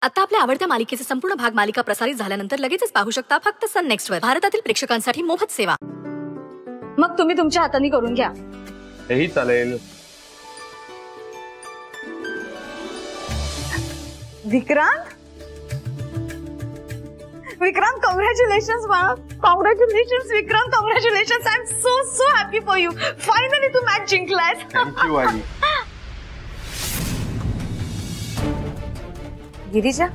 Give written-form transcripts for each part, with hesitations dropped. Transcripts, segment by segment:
आता आपल्या आवडत्या मालिकेचे संपूर्ण भाग मालिका प्रसारित झाल्यानंतर लगेचच पाहू शकता फक्त सन नेक्स्ट वर. भारतातील प्रेक्षकांसाठी मोफत सेवा. मग तुम्ही तुमच्या हाताने करून घ्या. हेही चालेल. विक्रांत, विक्रांत, कॉंग्रॅच्युलेशन्स बाळा. Congratulations Vikrant, congratulations. I'm so happy for you. Finally तू मॅच जिंकलायस. थँक्यू आई. गिरिजा,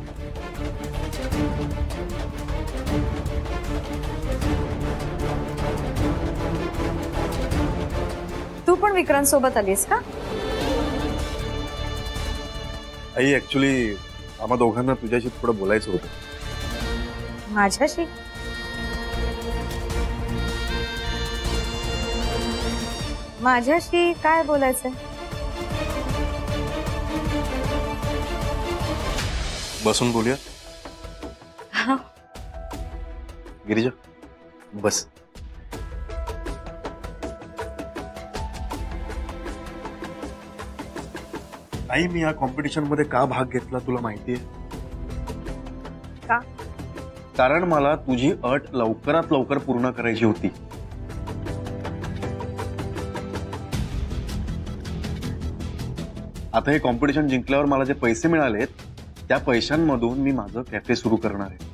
तू पण विक्रांत सोबत आलीस का? आई ऍक्च्युली आम्हा दोघांना तुझ्याशी थोडं बोलायचं होतं. माझ्याशी? माझ्याशी काय बोलायचंय? बसून बोलूया. गिरिजा बस. आई मी या कॉम्पिटिशन मध्ये का भाग घेतला तुला माहितीये का? कारण मला तुझी अट लवकरात लवकर पूर्ण करायची होती. आता हे कॉम्पिटिशन जिंकल्यावर मला जे पैसे मिळालेत त्या पैशांमधून मी माझं कॅफे सुरू करणार आहे.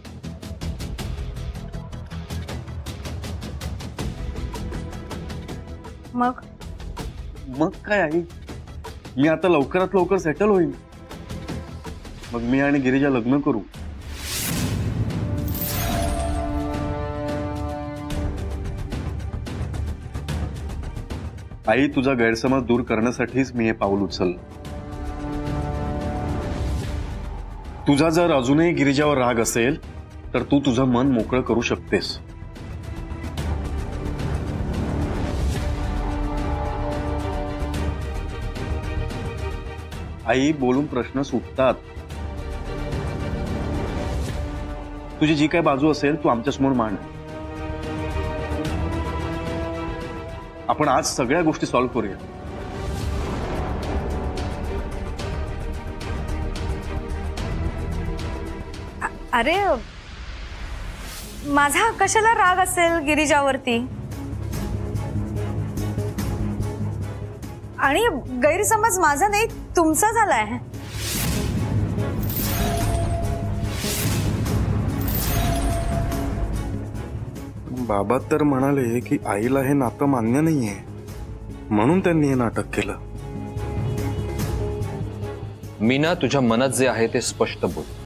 मग मग काय आई, मी आता लवकरात लवकर सेटल होईल. मग मी आणि गिरिजा लग्न करू. आई तुझा गैरसमज दूर करण्यासाठीच मी हे पाऊल उचललं. तुझा जर अजूनही गिरिजावर राग असेल तर तू तुझं मन मोकळं करू शकतेस. आई बोलून प्रश्न सुटतात. तुझी जी काय बाजू असेल तू आमच्यासमोर मांड. आपण आज सगळ्या गोष्टी सॉल्व्ह करूया. अरे माझा कशाला राग असेल गिरिजावरती? आणि गैरसमज माझा नाही तुमचा झालाय. बाबा तर म्हणाले की आईला हे नातं मान्य नाहीये म्हणून त्यांनी हे नाटक केलं. मीना तुझ्या मनात जे आहे ते स्पष्ट बोल.